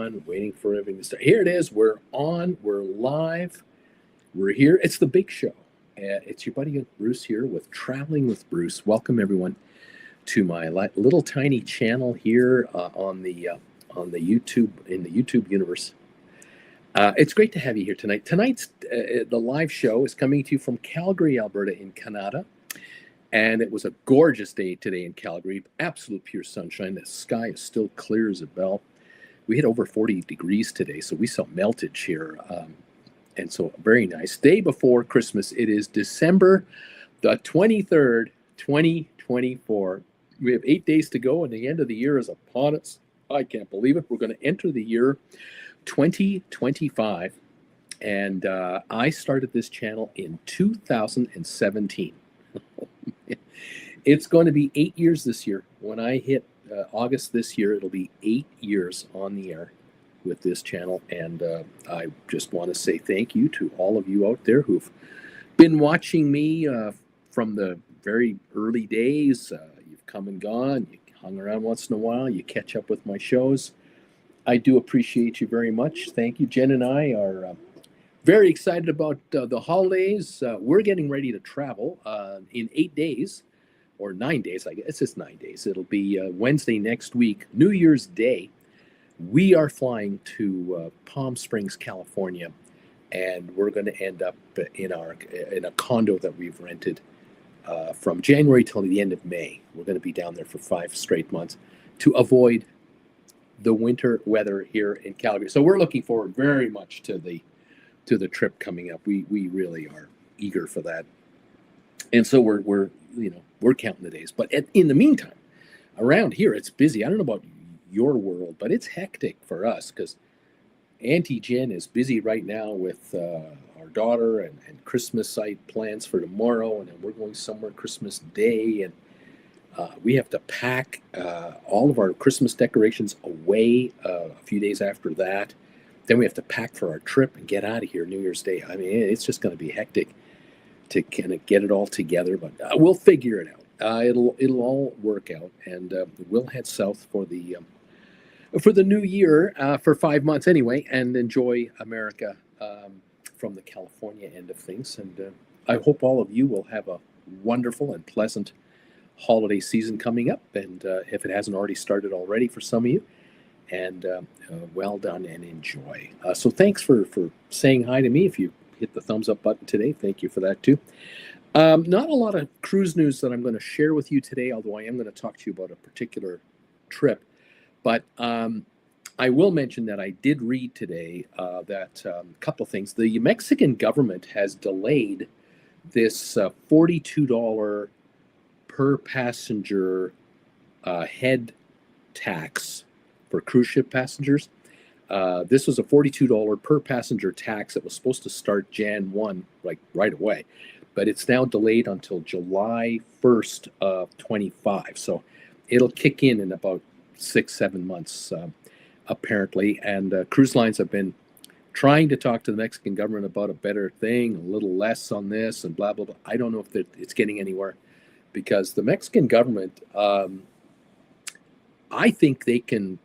on, waiting for everything to start. Here it is. We're on. We're live. We're here. It's the big show. It's your buddy Bruce here with Traveling with Bruce. Welcome everyone to my little tiny channel here on the YouTube in the YouTube universe. It's great to have you here tonight. Tonight's the live show is coming to you from Calgary, Alberta, in Canada. And it was a gorgeous day today in Calgary. Absolute pure sunshine. The sky is still clear as a bell. We hit over 40 degrees today, so we saw meltage here. And so very nice. Day before Christmas. It is December the 23rd, 2024. We have 8 days to go, and the end of the year is upon us. I can't believe it. We're going to enter the year 2025. And I started this channel in 2017. It's going to be 8 years this year. When I hit August this year, it'll be 8 years on the air with this channel. And I just want to say thank you to all of you out there who've been watching me from the very early days. You've come and gone. You hung around once in a while. You catch up with my shows. I do appreciate you very much. Thank you. Jen and I are very excited about the holidays. We're getting ready to travel in 8 days. Or 9 days, I guess. It's just 9 days. It'll be Wednesday next week, New Year's Day. We are flying to Palm Springs, California, and we're going to end up in a condo that we've rented from January till the end of May. We're going to be down there for 5 straight months to avoid the winter weather here in Calgary. So we're looking forward very much to the trip coming up. We really are eager for that, and so we're counting the days. But in the meantime, around here, it's busy. I don't know about your world, but it's hectic for us because Auntie Jen is busy right now with our daughter and Christmas site plans for tomorrow. And then we're going somewhere Christmas Day. And we have to pack all of our Christmas decorations away a few days after that. Then we have to pack for our trip and get out of here New Year's Day. I mean, it's just going to be hectic to kind of get it all together, but we'll figure it out. It'll all work out, and we'll head south for the new year for 5 months anyway, and enjoy America from the California end of things. And I hope all of you will have a wonderful and pleasant holiday season coming up. And if it hasn't already started already for some of you, and well done and enjoy. So thanks for saying hi to me. If you hit the thumbs up button today, thank you for that too. Not a lot of cruise news that I'm going to share with you today, although I am going to talk to you about a particular trip. But I will mention that I did read today that a couple things. The Mexican government has delayed this $42 per passenger head tax for cruise ship passengers. This was a $42 per passenger tax that was supposed to start Jan 1, like right away, but it's now delayed until July 1st of 25. So it'll kick in about 6-7 months, apparently. And cruise lines have been trying to talk to the Mexican government about a better thing, a little less on this and blah, blah, blah. I don't know if it's getting anywhere because the Mexican government, I think they can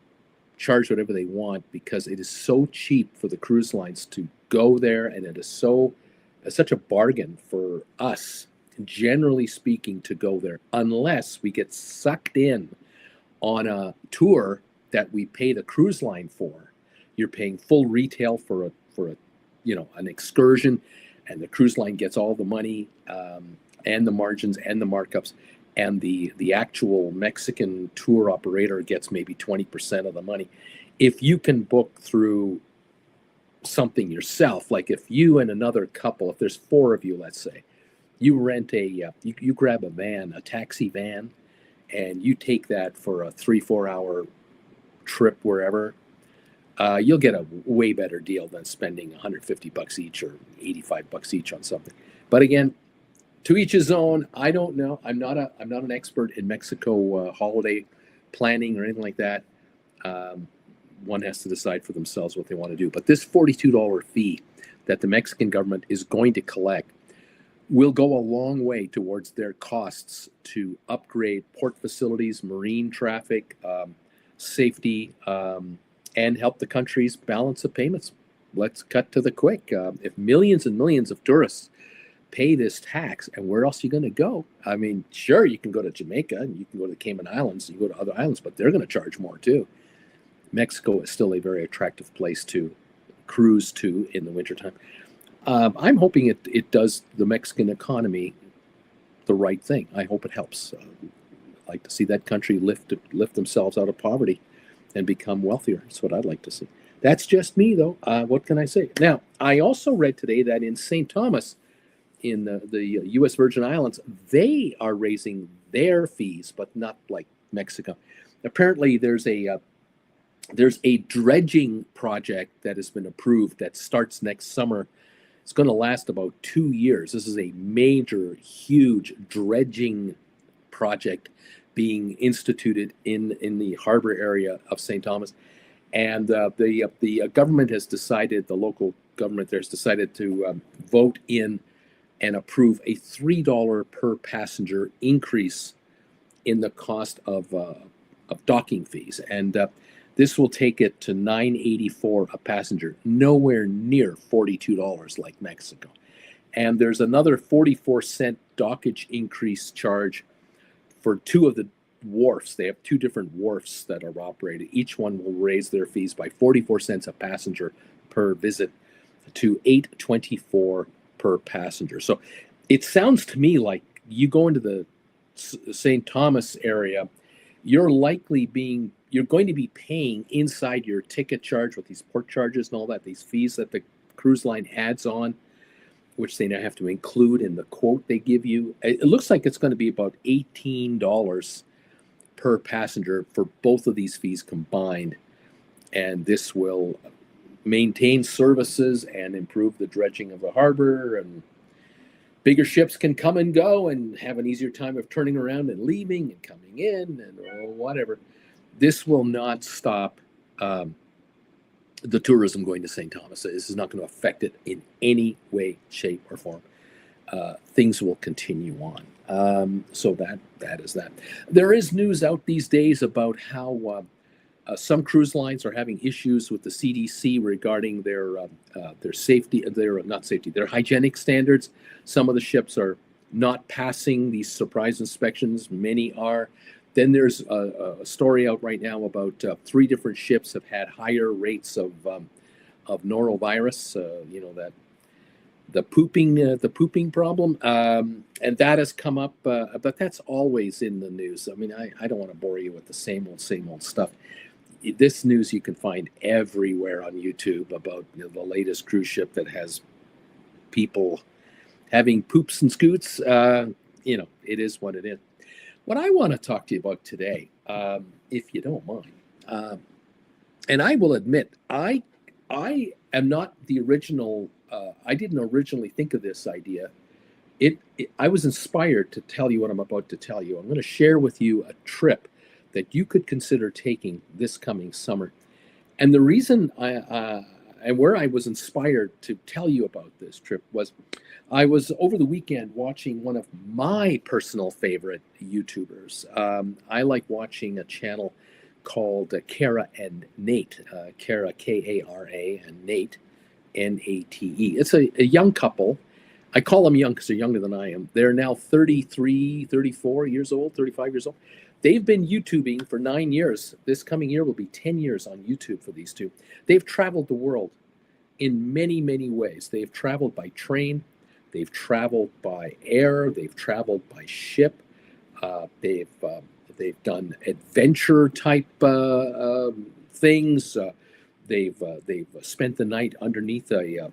charge whatever they want because it is so cheap for the cruise lines to go there, and it is such a bargain for us, generally speaking, to go there, unless we get sucked in on a tour that we pay the cruise line for. You're paying full retail for an excursion, and the cruise line gets all the money and the margins and the markups. And the actual Mexican tour operator gets maybe 20% of the money. If you can book through something yourself, like if you and another couple, if there's 4 of you, let's say, you rent you grab a van, a taxi van, and you take that for a 3-4 hour trip wherever, you'll get a way better deal than spending $150 each or $85 each on something. But again, to each his own. I don't know. I'm not an expert in Mexico holiday planning or anything like that. One has to decide for themselves what they want to do. But this $42 fee that the Mexican government is going to collect will go a long way towards their costs to upgrade port facilities, marine traffic, safety, and help the country's balance of payments. Let's cut to the quick. If millions and millions of tourists pay this tax, and where else are you going to go? I mean, sure, you can go to Jamaica and you can go to the Cayman Islands, you go to other islands, but they're going to charge more too. Mexico is still a very attractive place to cruise to in the wintertime. I'm hoping it does the Mexican economy the right thing. I hope it helps. I'd like to see that country lift themselves out of poverty and become wealthier. That's what I'd like to see. That's just me, though. What can I say? Now, I also read today that in St. Thomas, in the U.S. Virgin Islands, they are raising their fees, but not like Mexico. Apparently, there's a dredging project that has been approved that starts next summer. It's going to last about 2 years. This is a major, huge dredging project being instituted in the harbor area of St. Thomas. And the government has decided, the local government there has decided to vote in and approve a $3 per passenger increase in the cost of docking fees. And this will take it to $9.84 a passenger, nowhere near $42 like Mexico. And there's another 44-cent dockage increase charge for two of the wharfs. They have two different wharfs that are operated. Each one will raise their fees by 44 cents a passenger per visit to $8.24 per passenger. So it sounds to me like you go into the St. Thomas area, you're going to be paying inside your ticket charge with these port charges and all that, these fees that the cruise line adds on, which they now have to include in the quote they give you. It looks like it's going to be about $18 per passenger for both of these fees combined. And this will maintain services and improve the dredging of the harbor, and bigger ships can come and go and have an easier time of turning around and leaving and coming in and whatever. This will not stop the tourism going to St. Thomas. This is not going to affect it in any way, shape, or form. Things will continue on. So that is that. There is news out these days about how some cruise lines are having issues with the CDC regarding their safety, their hygienic standards. Some of the ships are not passing these surprise inspections. Many are. Then there's a story out right now about 3 different ships have had higher rates of norovirus. That the pooping problem, and that has come up. But that's always in the news. I mean, I don't want to bore you with the same old stuff. This news you can find everywhere on YouTube about the latest cruise ship that has people having poops and scoots. It is what it is. What I want to talk to you about today, if you don't mind, and I will admit, I am not the original. I didn't originally think of this idea. I was inspired to tell you what I'm about to tell you. I'm going to share with you a trip that you could consider taking this coming summer. And the reason and where I was inspired to tell you about this trip was I was over the weekend watching one of my personal favorite YouTubers. I like watching a channel called Kara and Nate. Kara, Kara, and Nate, Nate. It's a young couple. I call them young because they're younger than I am. They're now 33, 34 years old, 35 years old. They've been YouTubing for 9 years. This coming year will be 10 years on YouTube for these two. They've traveled the world in many, many ways. They've traveled by train. They've traveled by air. They've traveled by ship. They've done adventure type things. They've spent the night underneath an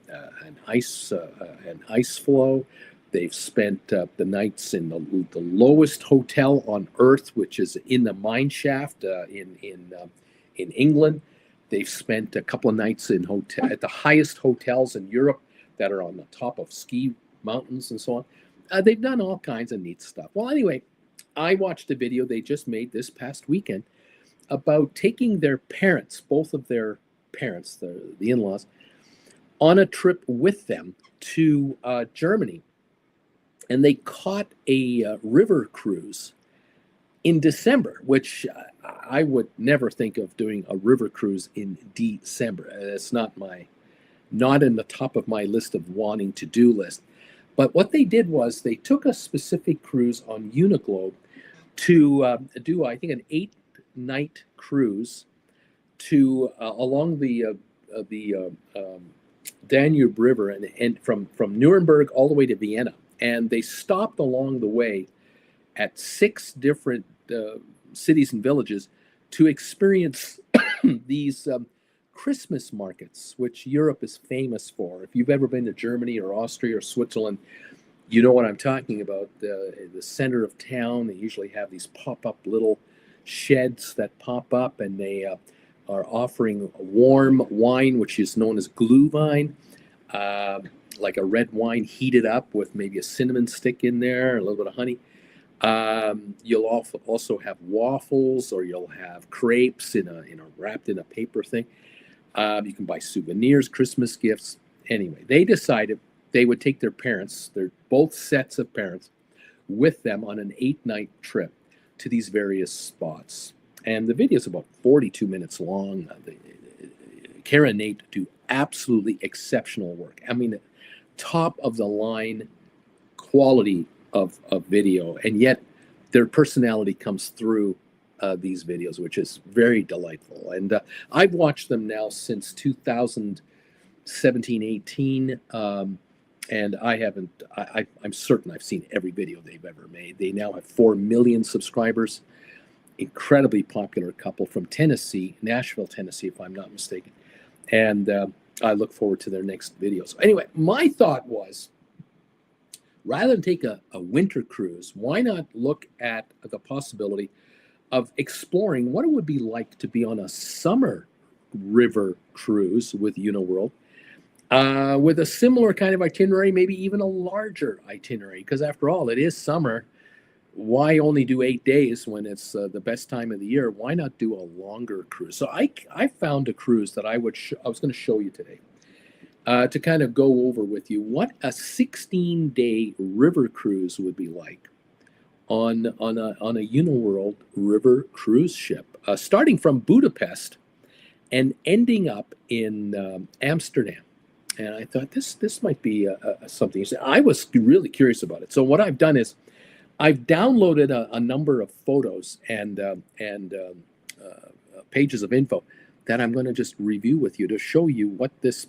ice floe. They've spent the nights in the lowest hotel on Earth, which is in the mine shaft in England. They've spent a couple of nights at the highest hotels in Europe that are on the top of ski mountains and so on. They've done all kinds of neat stuff. Well, anyway, I watched a video they just made this past weekend about taking their parents, both of their parents, the in-laws, on a trip with them to Germany. And they caught a river cruise in December, which I would never think of doing a river cruise in December. It's not in the top of my list of wanting to do list. But what they did was they took a specific cruise on Uniglobe to do, I think, an 8-night cruise to along the Danube River and from Nuremberg all the way to Vienna. And they stopped along the way at 6 different cities and villages to experience these Christmas markets, which Europe is famous for. If you've ever been to Germany or Austria or Switzerland, you know what I'm talking about. The center of town, they usually have these pop-up little sheds that pop up, and they are offering warm wine, which is known as Glühwein, like a red wine heated up with maybe a cinnamon stick in there, a little bit of honey. You'll also have waffles, or you'll have crepes wrapped in a paper thing. You can buy souvenirs, Christmas gifts. Anyway, they decided they would take their parents, both sets of parents, with them on an 8-night trip to these various spots. And the video is about 42 minutes long. Kara and Nate do absolutely exceptional work. I mean, top of the line quality of video, and yet their personality comes through these videos, which is very delightful. And I've watched them now since 2017-18, and I'm certain I've seen every video they've ever made. They now have 4 million subscribers. Incredibly popular couple from Tennessee, Nashville, Tennessee, if I'm not mistaken. And I look forward to their next video. So anyway, my thought was, rather than take a winter cruise, why not look at the possibility of exploring what it would be like to be on a summer river cruise with Uniworld, with a similar kind of itinerary, maybe even a larger itinerary, because after all, it is summer. Why only do 8 days when it's the best time of the year? Why not do a longer cruise? So I found a cruise that I was going to show you today. To kind of go over with you what a 16-day river cruise would be like on a Uniworld river cruise ship, starting from Budapest and ending up in Amsterdam. And I thought this might be something. I was really curious about it. So what I've done is I've downloaded a number of photos and pages of info that I'm going to just review with you to show you what this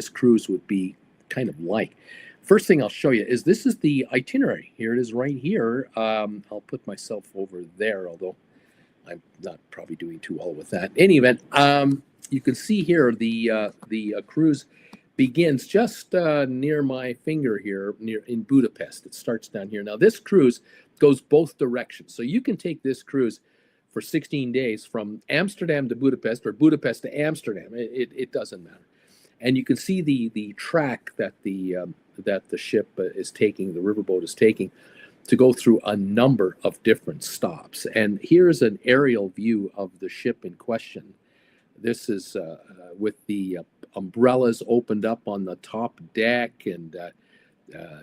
cruise would be kind of like. First thing I'll show you is this is the itinerary. Here it is right here. I'll put myself over there, although I'm not probably doing too well with that. In any event, you can see here the cruise begins just near my finger here, in Budapest. It starts down here. Now this cruise goes both directions, so you can take this cruise for 16 days from Amsterdam to Budapest, or Budapest to Amsterdam. It doesn't matter. And you can see the track that the ship is taking, the riverboat is taking, to go through a number of different stops. And here's an aerial view of the ship in question. This is with the umbrellas opened up on the top deck, and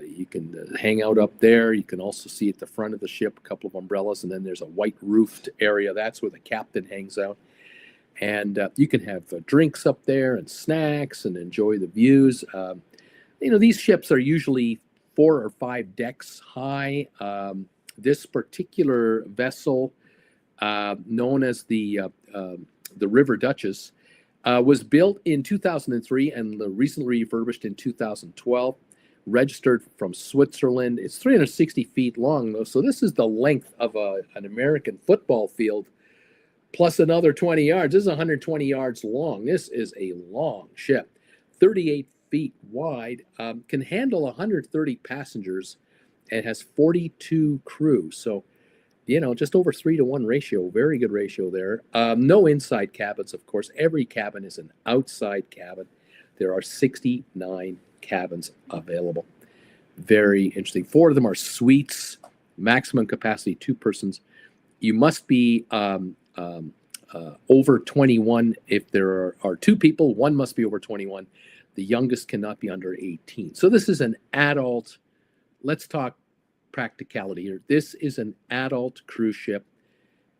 you can hang out up there. You can also see at the front of the ship a couple of umbrellas, and then there's a white roofed area. That's where the captain hangs out. And you can have drinks up there and snacks and enjoy the views. These ships are usually 4 or 5 decks high. This particular vessel, known as the River Duchess, was built in 2003 and recently refurbished in 2012. Registered from Switzerland. It's 360 feet long, though, so this is the length of an American football field, plus another 20 yards. This is 120 yards long. This is a long ship, 38 feet wide, can handle 130 passengers, and has 42 crew. So, just over 3-to-1 ratio. Very good ratio there. No inside cabins, of course. Every cabin is an outside cabin. There are 69 cabins available. Very interesting. 4 of them are suites, maximum capacity 2 persons. You must be over 21. If there are 2 people, one must be over 21. The youngest cannot be under 18. So this is an adult. Let's talk practicality here. This is an adult cruise ship.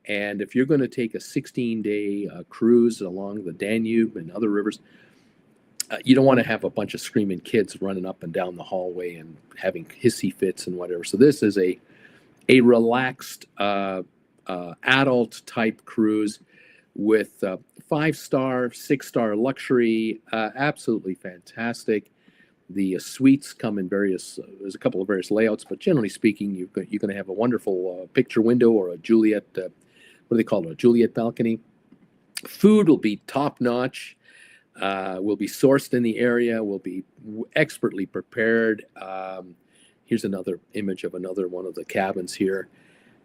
And if you're going to take a 16-day cruise along the Danube and other rivers, you don't want to have a bunch of screaming kids running up and down the hallway and having hissy fits and whatever. So this is a relaxed adult type cruise with 5-star, 6-star luxury, absolutely fantastic. The suites come in various, there's a couple of various layouts, but generally speaking, you're going to have a wonderful picture window or a Juliet, what do they call it, a Juliet balcony. Food will be top notch, will be sourced in the area, will be expertly prepared. Here's another image of another one of the cabins here.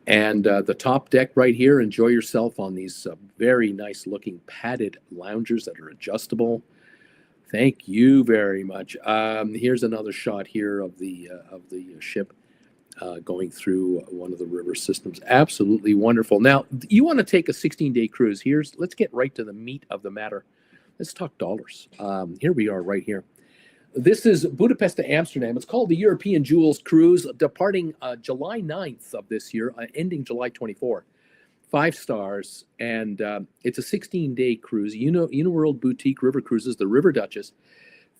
And the top deck right here, enjoy yourself on these very nice looking padded loungers that are adjustable. Thank you very much. Here's another shot here of the ship going through one of the river systems. Absolutely wonderful. Now, you want to take a 16-day cruise. Let's get right to the meat of the matter. Let's talk dollars. Here we are right here. This is Budapest to Amsterdam. It's called the European Jewels Cruise, departing July 9th of this year, ending July 24. 5 stars, and it's a 16-day cruise. Uniworld Boutique River Cruises, the River Duchess.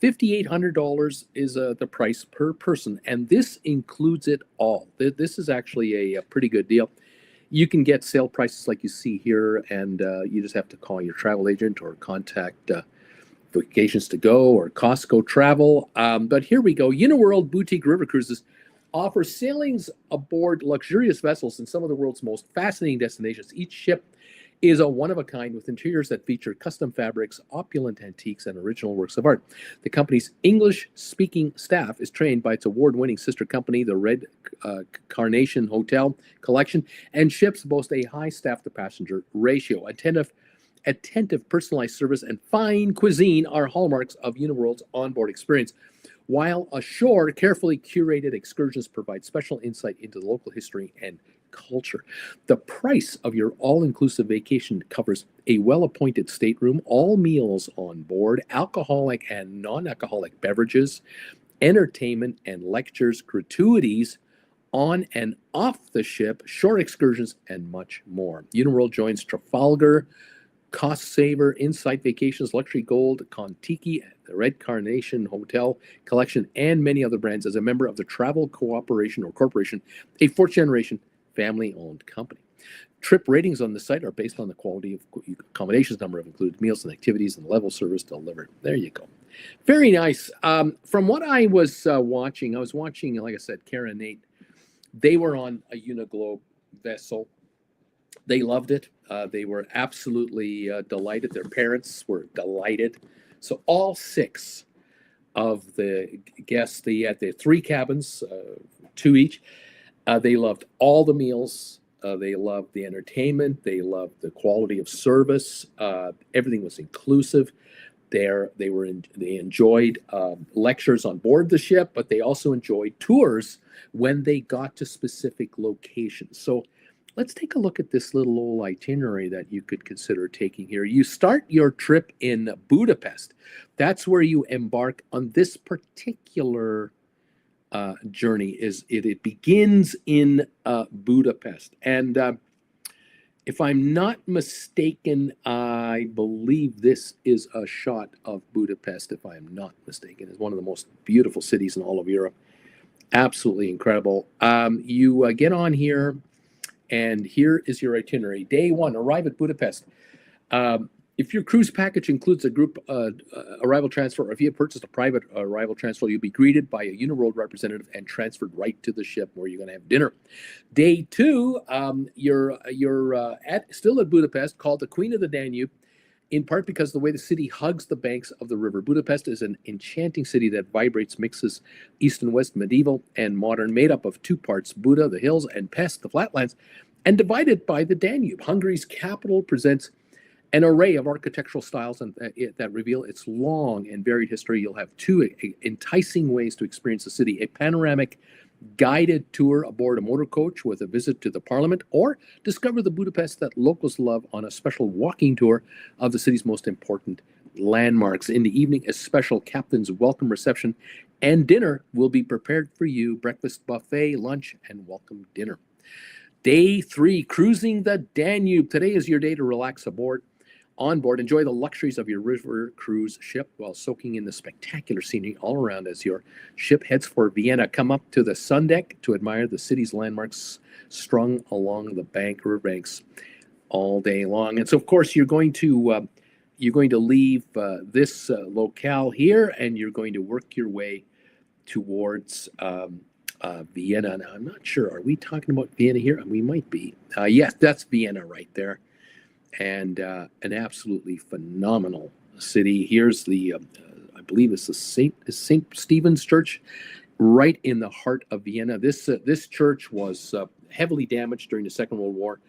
$5,800 is the price per person, and this includes it all. This is actually a pretty good deal. You can get sale prices like you see here, and you just have to call your travel agent or contact Vacations to Go or Costco Travel. But here we go. Uniworld Boutique River Cruises offer sailings aboard luxurious vessels in some of the world's most fascinating destinations. Each ship is a one-of-a-kind with interiors that feature custom fabrics, opulent antiques, and original works of art. The company's English-speaking staff is trained by its award-winning sister company, the Red Carnation Hotel Collection, and ships boast a high staff-to-passenger ratio. Attentive personalized service and fine cuisine are hallmarks of Uniworld's onboard experience. While ashore, carefully curated excursions provide special insight into the local history and culture. The price of your all-inclusive vacation covers a well-appointed stateroom, all meals on board, alcoholic and non-alcoholic beverages, entertainment and lectures, gratuities on and off the ship, shore excursions, and much more. Uniworld joins Trafalgar, Cost Saver, Insight Vacations, Luxury Gold, Contiki, the Red Carnation Hotel Collection, and many other brands as a member of the Travel Cooperation or Corporation, a fourth-generation family-owned company. Trip ratings on the site are based on the quality of accommodations, number of included meals and activities, and the level of service delivered. There you go. Very nice. From what I was watching, like I said, Kara and Nate. They were on a Uniglobe vessel. They loved it. They were absolutely delighted. Their parents were delighted. So all 6 of the guests, they had the 3 cabins, 2 each. They loved all the meals. They loved the entertainment. They loved the quality of service. Everything was inclusive. They enjoyed lectures on board the ship, but they also enjoyed tours when they got to specific locations. So let's take a look at this little old itinerary that you could consider taking here. You start your trip in Budapest. That's where you embark on this particular journey. It begins in Budapest. And if I'm not mistaken, I believe this is a shot of Budapest, if I'm not mistaken. It's one of the most beautiful cities in all of Europe. Absolutely incredible. You get on here. And here is your itinerary. Day 1, arrive at Budapest. If your cruise package includes a group arrival transfer, or if you have purchased a private arrival transfer, you'll be greeted by a Uniworld representative and transferred right to the ship where you're going to have dinner. Day 2, you're still at Budapest, called the Queen of the Danube, in part because of the way the city hugs the banks of the river. Budapest is an enchanting city that vibrates, mixes East and West, medieval and modern, made up of 2 parts, Buda, the hills, and Pest, the flatlands, and divided by the Danube. Hungary's capital presents an array of architectural styles that reveal its long and varied history. You'll have 2 enticing ways to experience the city: a panoramic guided tour aboard a motor coach with a visit to the parliament, or discover the Budapest that locals love on a special walking tour of the city's most important landmarks. In the evening, a special captain's welcome reception and dinner will be prepared for you: breakfast buffet, lunch, and welcome dinner. Day 3, cruising the Danube. Today is your day to relax aboard. On board, enjoy the luxuries of your river cruise ship while soaking in the spectacular scenery all around as your ship heads for Vienna. Come up to the sun deck to admire the city's landmarks strung along the river banks all day long. And so, of course, you're going to leave this locale here, and you're going to work your way towards Vienna. Now, I'm not sure. Are we talking about Vienna here? We might be. Yes, that's Vienna right there, and an absolutely phenomenal city. Here's the, I believe it's the Saint Stephen's Church, right in the heart of Vienna. This church was heavily damaged during the Second World War,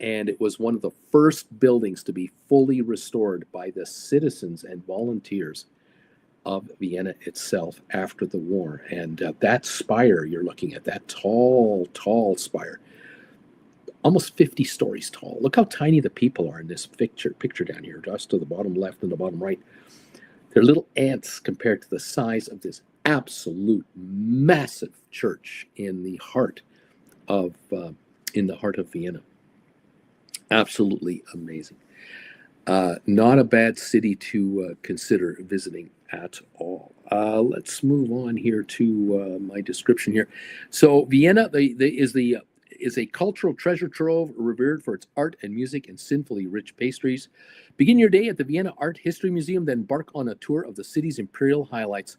and it was one of the first buildings to be fully restored by the citizens and volunteers of Vienna itself after the war. And that spire you're looking at, that tall spire, almost 50 stories tall. Look how tiny the people are in this picture down here, just to the bottom left and the bottom right. They're little ants compared to the size of this absolute massive church in the heart of Vienna. Absolutely amazing. Not a bad city to consider visiting at all. Let's move on here to my description here. So Vienna is a cultural treasure trove revered for its art and music and sinfully rich pastries. Begin your day at the Vienna Art History Museum, then embark on a tour of the city's imperial highlights.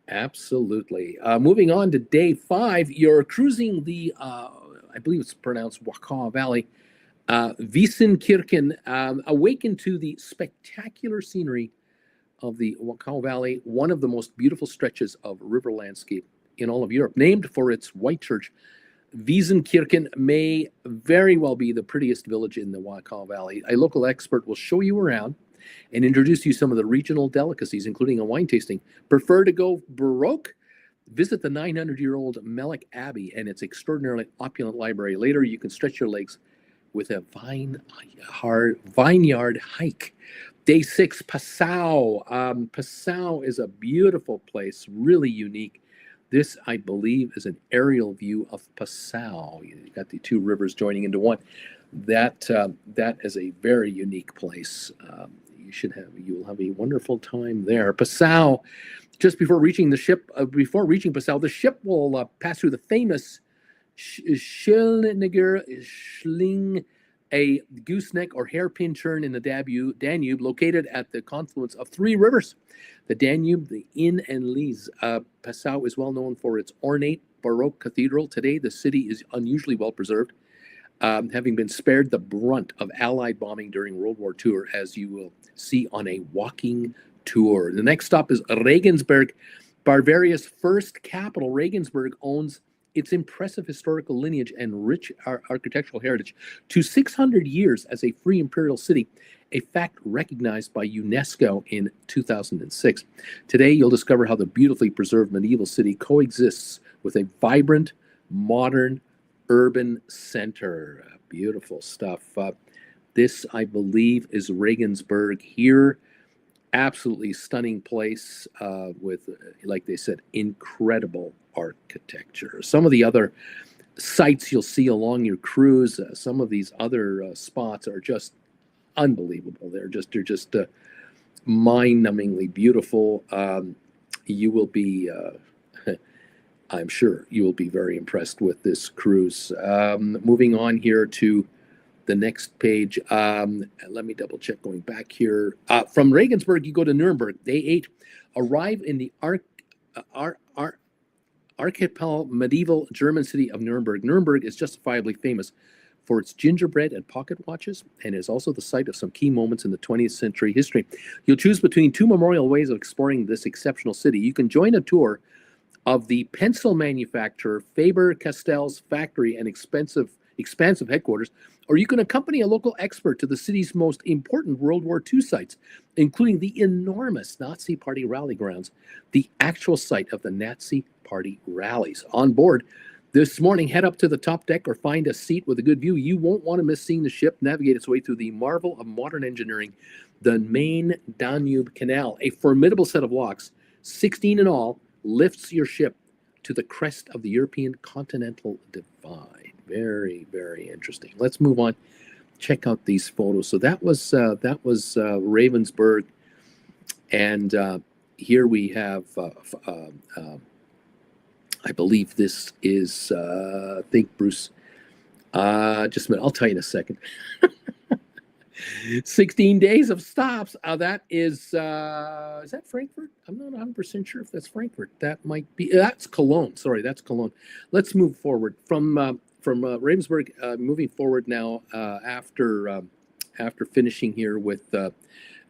Absolutely. Moving on to day 5, you're cruising the, I believe it's pronounced Wachau Valley, Wiesenkirchen. Awaken to the spectacular scenery of the Wachau Valley, one of the most beautiful stretches of river landscape in all of Europe. Named for its white church, Wiesenkirchen may very well be the prettiest village in the Wachau Valley. A local expert will show you around and introduce you some of the regional delicacies, including a wine tasting. Prefer to go Baroque? Visit the 900-year-old Melek Abbey and its extraordinarily opulent library. Later, you can stretch your legs with a vineyard hike. Day 6, Passau. Passau is a beautiful place, really unique. This, I believe, is an aerial view of Passau. You've got the two rivers joining into one. That is a very unique place. You will have a wonderful time there. Passau. Just before reaching Passau, the ship will pass through the famous Schling, a gooseneck or hairpin turn in the Danube, located at the confluence of 3 rivers, the Danube, the Inn, and Lys. Passau is well known for its ornate Baroque cathedral. Today, the city is unusually well preserved, having been spared the brunt of Allied bombing during World War II, as you will see on a walking tour. The next stop is Regensburg, Bavaria's first capital. Regensburg owns its impressive historical lineage and rich architectural heritage to 600 years as a free imperial city, a fact recognized by UNESCO in 2006. Today, you'll discover how the beautifully preserved medieval city coexists with a vibrant, modern, urban center. Beautiful stuff. This, I believe, is Regensburg here. Absolutely stunning place with, like they said, incredible architecture. Some of the other sites you'll see along your cruise, some of these other spots are just unbelievable. They're just mind-numbingly beautiful. You will be, I'm sure, you will be very impressed with this cruise. Moving on here to the next page. Let me double check going back here. From Regensburg, you go to Nuremberg. Day 8, arrive in the archipel medieval German city of Nuremberg. Nuremberg is justifiably famous for its gingerbread and pocket watches, and is also the site of some key moments in the 20th century history. You'll choose between 2 memorial ways of exploring this exceptional city. You can join a tour of the pencil manufacturer Faber-Castell's factory and expansive headquarters, or you can accompany a local expert to the city's most important World War II sites, including the enormous Nazi Party rally grounds, the actual site of the Nazi Party rallies. On board this morning, head up to the top deck or find a seat with a good view. You won't want to miss seeing the ship navigate its way through the marvel of modern engineering, the main Danube Canal. A formidable set of locks, 16 in all, lifts your ship to the crest of the European continental divide. Very, very interesting. Let's move on. Check out these photos. So that was Ravensburg, and here we have. I believe this is. I think Bruce. Just a minute. I'll tell you in a second. 16 days of stops. That is that Frankfurt? I'm not 100% sure if that's Frankfurt. That might be. That's Cologne. Sorry, that's Cologne. Let's move forward from Ravensburg. Moving forward now after finishing here with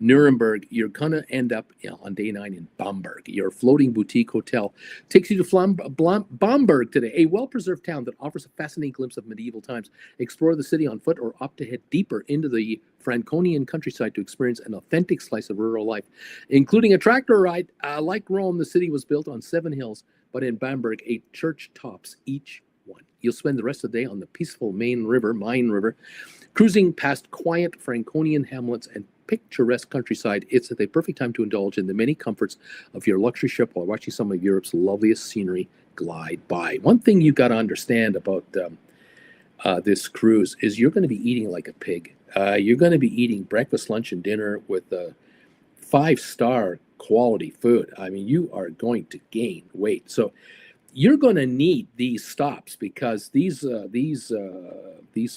Nuremberg, you're going to end up on day 9 in Bamberg. Your floating boutique hotel takes you to Bamberg today, a well-preserved town that offers a fascinating glimpse of medieval times. Explore the city on foot or opt to head deeper into the Franconian countryside to experience an authentic slice of rural life, including a tractor ride. Like Rome, the city was built on 7 hills, but in Bamberg, 8 church tops each one. You'll spend the rest of the day on the peaceful Main River, cruising past quiet Franconian hamlets and picturesque countryside. It's the perfect time to indulge in the many comforts of your luxury ship while watching some of Europe's loveliest scenery glide by. One thing you got to understand about this cruise is you're going to be eating like a pig. You're going to be eating breakfast, lunch, and dinner with 5-star quality food. I mean, you are going to gain weight. So you're going to need these stops because these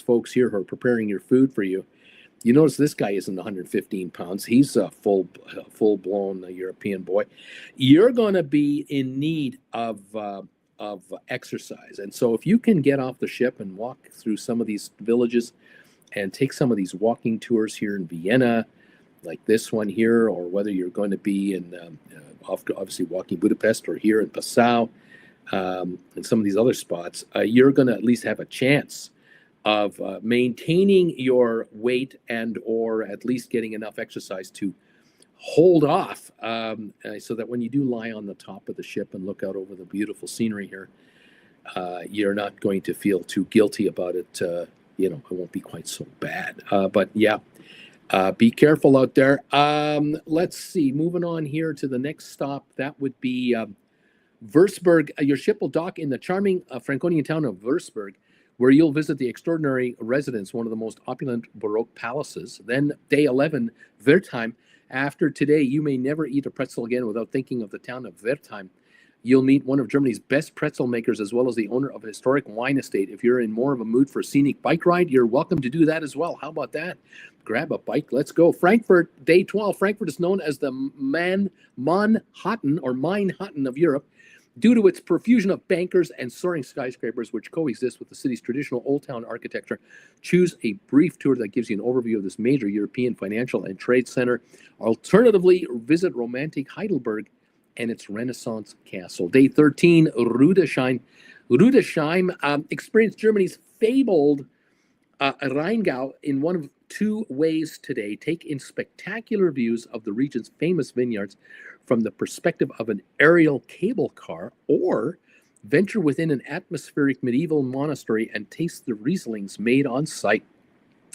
folks here who are preparing your food for you. You notice this guy isn't 115 pounds. He's a full-blown European boy. You're going to be in need of exercise. And so if you can get off the ship and walk through some of these villages and take some of these walking tours here in Vienna, like this one here, or whether you're going to be in, obviously, walking Budapest or here in Passau, and some of these other spots, you're going to at least have a chance of maintaining your weight and or at least getting enough exercise to hold off so that when you do lie on the top of the ship and look out over the beautiful scenery here, you're not going to feel too guilty about it. It won't be quite so bad. But yeah, be careful out there. Let's see. Moving on here to the next stop. That would be Würzburg. Your ship will dock in the charming Franconian town of Würzburg, where you'll visit the extraordinary residence, one of the most opulent Baroque palaces. Then day 11, Wertheim. After today, you may never eat a pretzel again without thinking of the town of Wertheim. You'll meet one of Germany's best pretzel makers, as well as the owner of a historic wine estate. If you're in more of a mood for a scenic bike ride, you're welcome to do that as well. How about that? Grab a bike. Let's go. Frankfurt, day 12. Frankfurt is known as the Manhattan of Europe, due to its profusion of bankers and soaring skyscrapers which coexist with the city's traditional Old Town architecture. Choose a brief tour that gives you an overview of this major European financial and trade center. Alternatively, visit romantic Heidelberg and its Renaissance castle. Day 13, Rudesheim. Experience Germany's fabled Rheingau in one of 2 ways today. Take in spectacular views of the region's famous vineyards from the perspective of an aerial cable car, or venture within an atmospheric medieval monastery and taste the Rieslings made on site.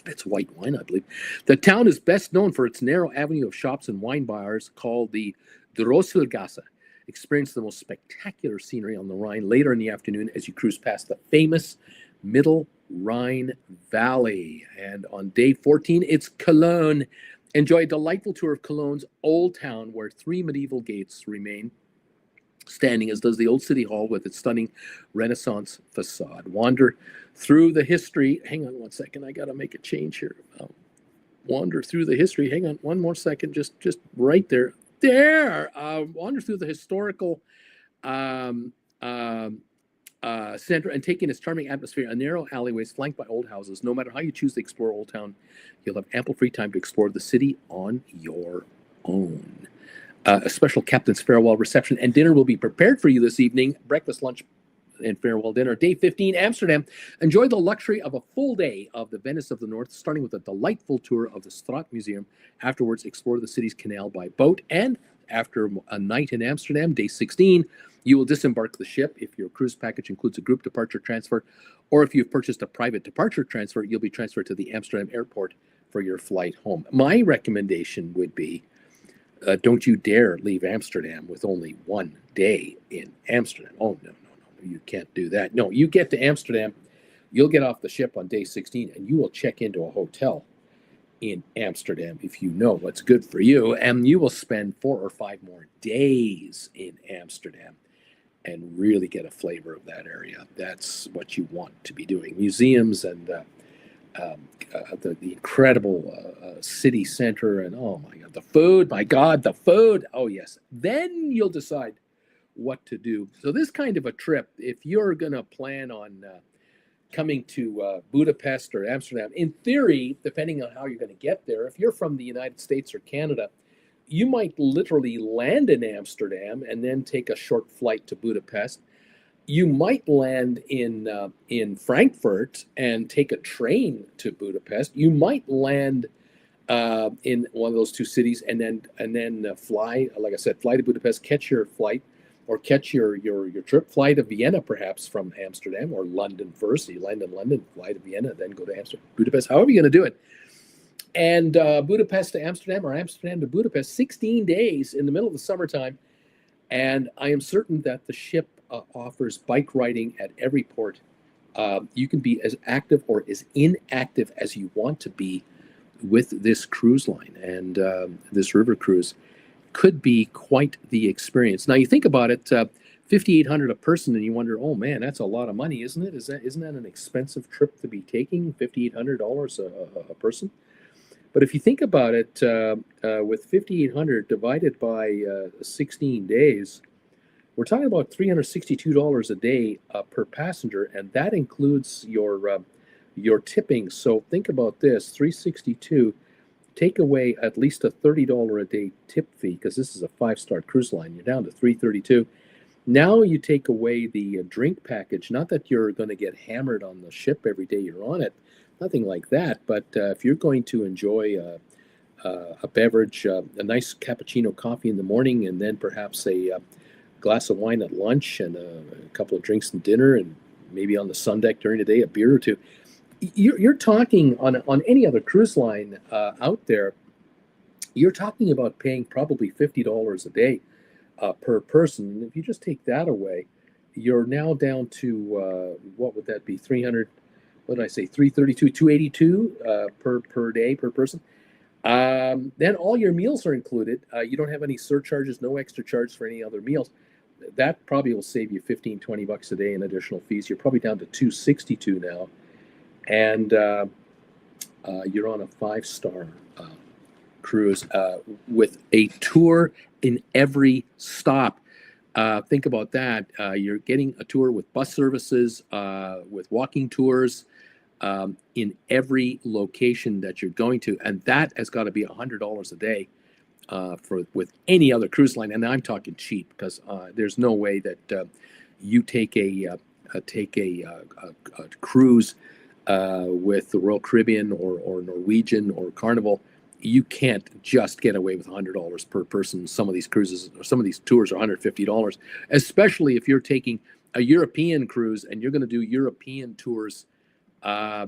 It's white wine, I believe. The town is best known for its narrow avenue of shops and wine bars called the Drosselgasse. Experience the most spectacular scenery on the Rhine later in the afternoon as you cruise past the famous Middle Rhine Valley. And on day 14, it's Cologne. Enjoy a delightful tour of Cologne's Old Town, where 3 medieval gates remain standing, as does the old city hall with its stunning Renaissance facade. Wander through the history. Hang on one second. I got to make a change here. Wander through the history. Hang on one more second. Just right there. There. Wander through the historical center and take in its charming atmosphere, a narrow alleyways flanked by old houses. No matter how you choose to explore Old Town, you'll have ample free time to explore the city on your own. A special captain's farewell reception and dinner will be prepared for you this evening. Breakfast, lunch, and farewell dinner. Day 15, Amsterdam. Enjoy the luxury of a full day of the Venice of the North, starting with a delightful tour of the Straat Museum. Afterwards, explore the city's canal by boat. And after a night in Amsterdam, day 16, you will disembark the ship if your cruise package includes a group departure transfer, or if you've purchased a private departure transfer, you'll be transferred to the Amsterdam airport for your flight home. My recommendation would be, don't you dare leave Amsterdam with only 1 day in Amsterdam. Oh, no, you can't do that. No, you get to Amsterdam You'll get off the ship on day 16 and you will check into a hotel in Amsterdam if you know what's good for you, and you will spend 4 or 5 more days in Amsterdam and really get a flavor of that area. That's what you want to be doing. Museums and the incredible city center, and oh my God, the food, my God, the food. Oh, yes. Then you'll decide what to do. So, this kind of a trip, if you're going to plan on coming to Budapest or Amsterdam, in theory, depending on how you're going to get there, if you're from the United States or Canada, you might literally land in Amsterdam and then take a short flight to Budapest. You might land in Frankfurt and take a train to Budapest. You might land in one of those two cities and then fly, like I said, fly to Budapest, catch your flight or catch your trip, fly to Vienna perhaps from Amsterdam, or London first. So you land in London, fly to Vienna, then go to Amsterdam, Budapest, however you're going to do it. And Budapest to Amsterdam or Amsterdam to Budapest, 16 days in the middle of the summertime. And I am certain that the ship offers bike riding at every port. You can be as active or as inactive as you want to be with this cruise line. And this river cruise could be quite the experience. Now, you think about it, $5,800 a person, and you wonder, oh man, that's a lot of money, isn't it? Isn't that an expensive trip to be taking, $5,800 a person? But if you think about it, with $5,800 divided by 16 days, we're talking about $362 a day per passenger, and that includes your tipping. So think about this: 362. Take away at least a $30 a day tip fee, because this is a 5-star cruise line. You're down to $332. Now you take away the drink package. Not that you're going to get hammered on the ship every day you're on it, nothing like that. But if you're going to enjoy a beverage, a nice cappuccino coffee in the morning, and then perhaps a glass of wine at lunch, and a couple of drinks and dinner, and maybe on the sun deck during the day, a beer or two, you're talking on any other cruise line out there, you're talking about paying probably $50 a day per person. And if you just take that away, you're now down to what would that be? 300. What did I say? 332, 282 per day per person. Then all your meals are included. You don't have any surcharges, no extra charge for any other meals. That probably will save you $15-20 a day in additional fees. You're probably down to $262 now. And you're on a 5-star cruise with a tour in every stop. Think about that. You're getting a tour with bus services, with walking tours in every location that you're going to, and that has got to be $100 a day with any other cruise line. And I'm talking cheap, because there's no way that you take a cruise with the Royal Caribbean or Norwegian or Carnival. You can't just get away with $100 per person. Some of these cruises or some of these tours are $150, especially if you're taking a European cruise and you're going to do European tours. They're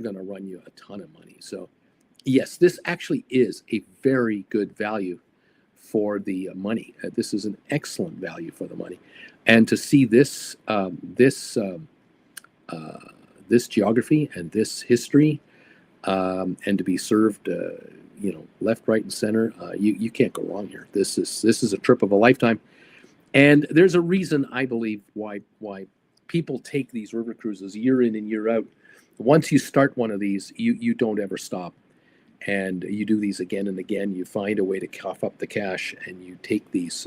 going to run you a ton of money. So, yes, this actually is a very good value for the money. This is an excellent value for the money, and to see this this geography and this history, and to be served, left, right, and center, you can't go wrong here. This is a trip of a lifetime, and there's a reason, I believe, why people take these river cruises year in and year out. Once you start one of these, you don't ever stop, and you do these again and again. You find a way to cough up the cash, and you take these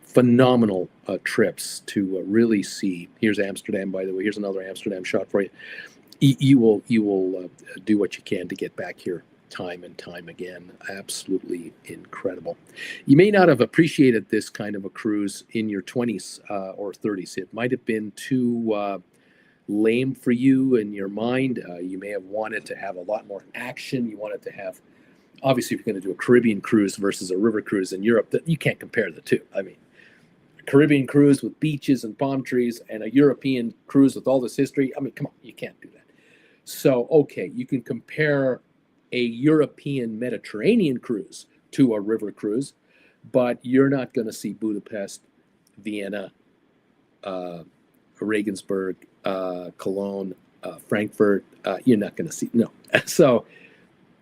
phenomenal trips to really see. Here's Amsterdam, by the way. Here's another Amsterdam shot for you. You will do what you can to get back here time and time again. Absolutely incredible. You may not have appreciated this kind of a cruise in your 20s or 30s. It might have been too lame for you in your mind. You may have wanted to have a lot more action. You wanted to have, obviously, if you're going to do a Caribbean cruise versus a river cruise in Europe, you can't compare the two. I mean, a Caribbean cruise with beaches and palm trees and a European cruise with all this history. I mean, come on, you can't do that. So, okay, you can compare a European Mediterranean cruise to a river cruise, but you're not going to see Budapest, Vienna, Regensburg, Cologne, Frankfurt, you're not going to see. No. So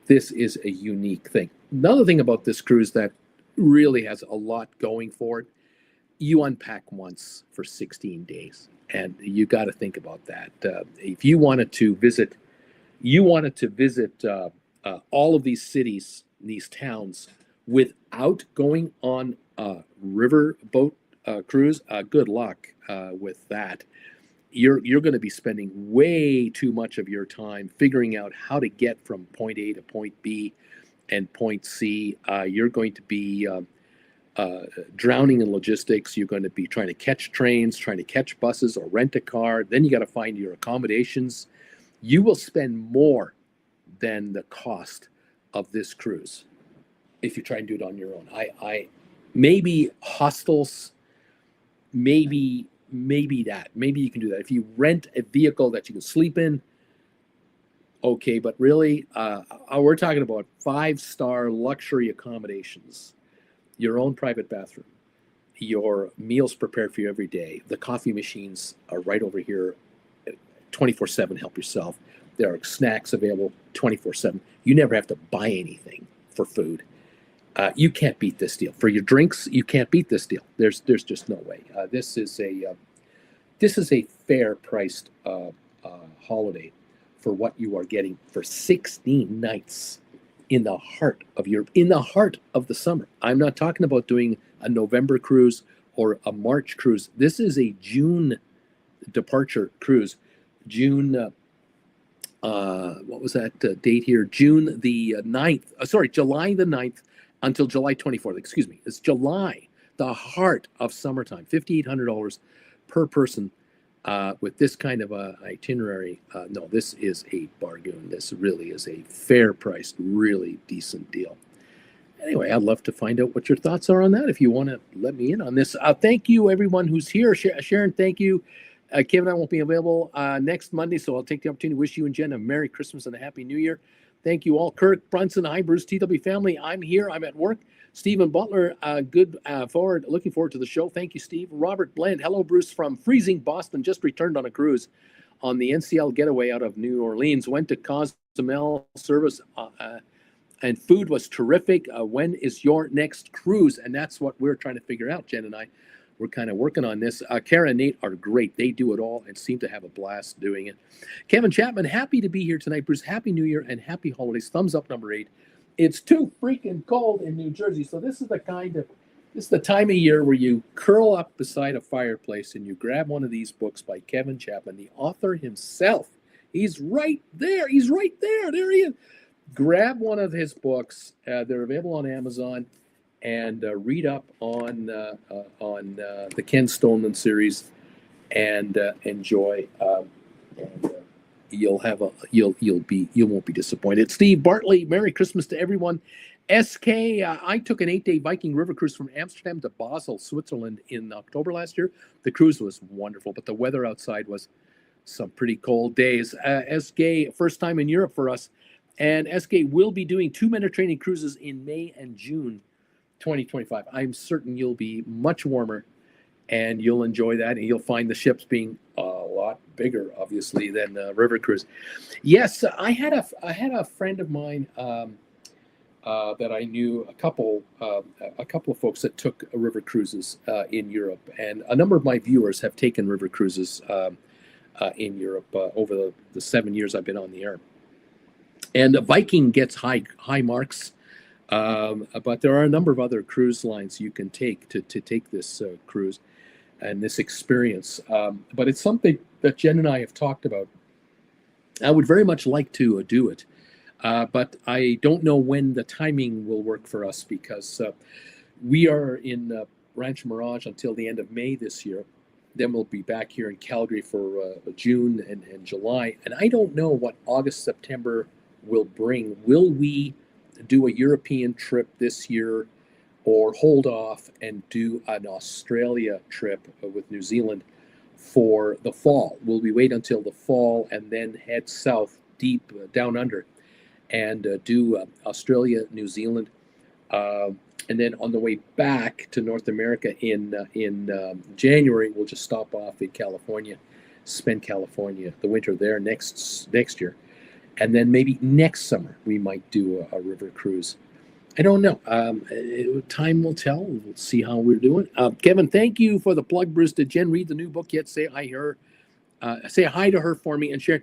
this is a unique thing. Another thing about this cruise that really has a lot going for it, you unpack once for 16 days. And you got to think about that. If you wanted to visit, all of these cities, these towns, without going on a river boat cruise, good luck with that. You're going to be spending way too much of your time figuring out how to get from point A to point B and point C. You're going to be drowning in logistics. You're going to be trying to catch trains, trying to catch buses, or rent a car. Then you got to find your accommodations. You will spend more than the cost of this cruise if you try and do it on your own. I maybe hostels, maybe that. Maybe you can do that. If you rent a vehicle that you can sleep in, okay, but really, we're talking about 5-star luxury accommodations, your own private bathroom, your meals prepared for you every day. The coffee machines are right over here, 24/7. Help yourself. There are snacks available 24/7. You never have to buy anything for food. You can't beat this deal. For your drinks, you can't beat this deal. There's just no way. This is a fair priced holiday for what you are getting for 16 nights in the heart of Europe, in the heart of the summer. I'm not talking about doing a November cruise or a March cruise. This is a June departure cruise. June, what was that date here? June the 9th, July the 9th until July 24th. Excuse me. It's July, the heart of summertime, $5,800 per person. With this kind of itinerary, no, this is a bargain. This really is a fair priced, really decent deal. Anyway, I'd love to find out what your thoughts are on that. If you want to let me in on this, thank you everyone who's here. Sharon, thank you. Kevin, I won't be available next Monday, so I'll take the opportunity to wish you and Jen a Merry Christmas and a Happy New Year. Thank you all. Kirk Brunson, hi, Bruce, TW family. I'm here. I'm at work. Stephen Butler, looking forward to the show. Thank you, Steve. Robert Blend, hello, Bruce, from freezing Boston. Just returned on a cruise on the NCL getaway out of New Orleans. Went to Cozumel service, and food was terrific. When is your next cruise? And that's what we're trying to figure out, Jen and I. We're kind of working on this. Kara and Nate are great. They do it all and seem to have a blast doing it. Kevin Chapman, happy to be here tonight. Bruce, Happy New Year and Happy Holidays. Thumbs up number 8. It's too freaking cold in New Jersey. So this is the time of year where you curl up beside a fireplace and you grab one of these books by Kevin Chapman, the author himself. He's right there. There he is. Grab one of his books. They're available on Amazon. And read up on the Ken Stoneman series, and enjoy. You won't be disappointed. Steve Bartley, Merry Christmas to everyone. SK, I took an 8-day Viking river cruise from Amsterdam to Basel, Switzerland in October last year. The cruise was wonderful, but the weather outside was some pretty cold days. SK, first time in Europe for us, and SK will be doing 2 Mediterranean cruises in May and June 2025. I'm certain you'll be much warmer and you'll enjoy that, and you'll find the ships being a lot bigger, obviously, than river cruise. Yes, I had a friend of mine that I knew, a couple of folks that took river cruises in Europe, and a number of my viewers have taken river cruises in Europe over the 7 years I've been on the air. And Viking gets high marks. But there are a number of other cruise lines you can take to take this cruise and this experience. But it's something that Jen and I have talked about. I would very much like to do it, but I don't know when the timing will work for us, because we are in Rancho Mirage until the end of May this year. Then we'll be back here in Calgary for June and July. And I don't know what August, September will bring. Will we do a European trip this year, or hold off and do an Australia trip with New Zealand for the fall? Will we wait until the fall and then head south, deep down under, and do Australia, New Zealand, and then on the way back to North America in January, we'll just stop off in California spend California, the winter there next year. And then maybe next summer we might do a river cruise. I don't know. Time will tell. We'll see how we're doing. Kevin, thank you for the plug, Bruce. Did Jen read the new book yet? Say hi to her. Say hi to her for me and share.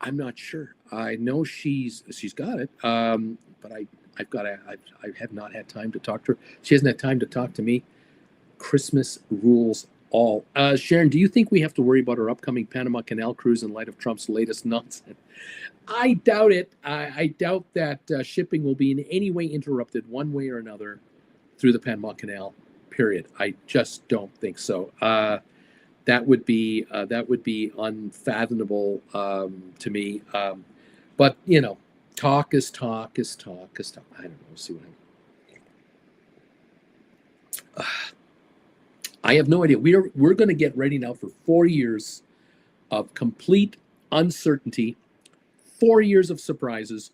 I'm not sure. I know she's got it, but I have not had time to talk to her. She hasn't had time to talk to me. Christmas rules all. Sharon, do you think we have to worry about our upcoming Panama Canal cruise in light of Trump's latest nonsense? I doubt it. I doubt that shipping will be in any way interrupted one way or another through the Panama Canal, period. I just don't think so. That would be unfathomable to me. But you know, talk is talk is talk is talk. I don't know. We'll see what I have no idea. We're going to get ready now for 4 years of complete uncertainty, 4 years of surprises,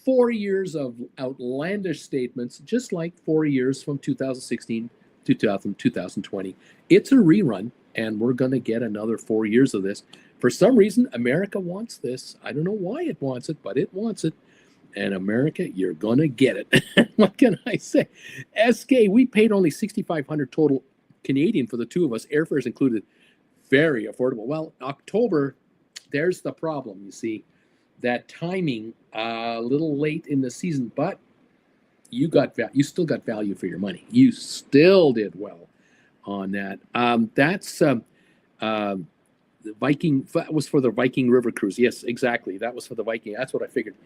4 years of outlandish statements, just like 4 years from 2016 to 2020. It's a rerun, and we're going to get another 4 years of this. For some reason, America wants this. I don't know why it wants it, but it wants it. And America, you're going to get it. What can I say? SK, we paid only $6,500 total Canadian for the two of us, airfares included. Very affordable. Well, October, there's the problem, you see. That timing, a little late in the season, but you still got value for your money. You still did well on that. That's the Viking. That was for the Viking River Cruise. Yes, exactly. That was for the Viking. That's what I figured.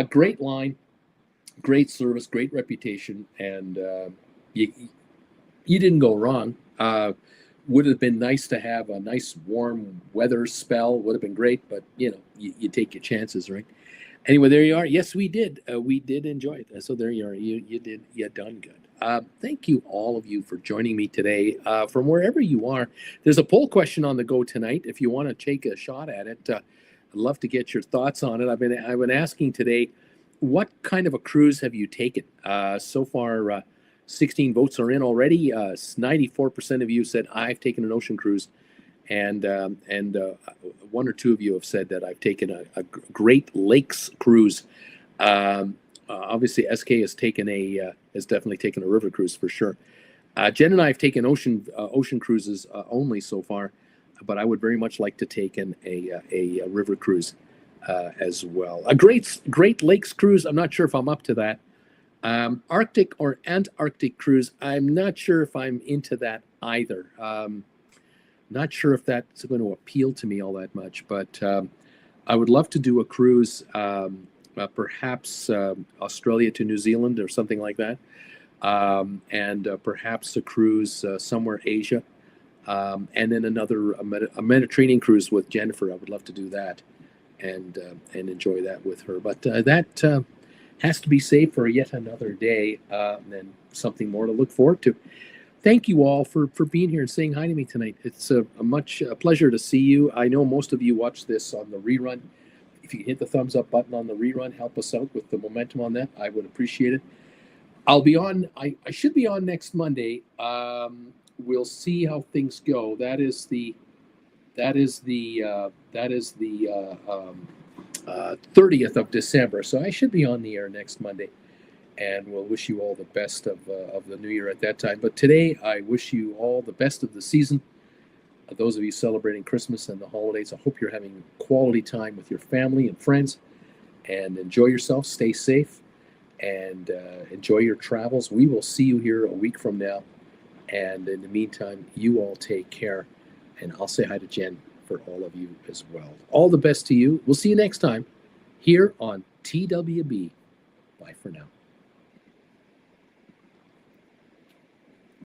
Great line, great service, great reputation, and you didn't go wrong. Would have been nice to have a nice warm weather spell. Would have been great, but you know, you take your chances, right? Anyway, there you are. Yes, we did. We did enjoy it. So there you are. You done good. Thank you, all of you, for joining me today from wherever you are. There's a poll question on the go tonight. If you want to take a shot at it, I'd love to get your thoughts on it. I've been asking today, what kind of a cruise have you taken? So far, 16 votes are in already. 94% of you said I've taken an ocean cruise, and one or two of you have said that I've taken a Great Lakes cruise. Obviously, SK has definitely taken a river cruise for sure. Jen and I have taken ocean cruises only so far, but I would very much like to take a river cruise as well. A Great Lakes cruise. I'm not sure if I'm up to that. Arctic or Antarctic cruise, I'm not sure if I'm into that either. Not sure if that's going to appeal to me all that much, but I would love to do a cruise, perhaps Australia to New Zealand or something like that, and perhaps a cruise somewhere Asia, and then a Mediterranean cruise with Jennifer. I would love to do that and enjoy that with her. But that has to be saved for yet another day, and something more to look forward to. Thank you all for being here and saying hi to me tonight. It's a pleasure to see you. I know most of you watch this on the rerun. If you can hit the thumbs up button on the rerun, help us out with the momentum on that. I would appreciate it. I'll be on. I should be on next Monday. We'll see how things go. That is the 30th of December. So I should be on the air next Monday, and we'll wish you all the best of the new year at that time. But today, I wish you all the best of the season. Those of you celebrating Christmas and the holidays, I hope you're having quality time with your family and friends, and enjoy yourself. Stay safe, and enjoy your travels. We will see you here a week from now. And in the meantime, you all take care. And I'll say hi to Jen for all of you as well. All the best to you. We'll see you next time here on TWB. Bye for now.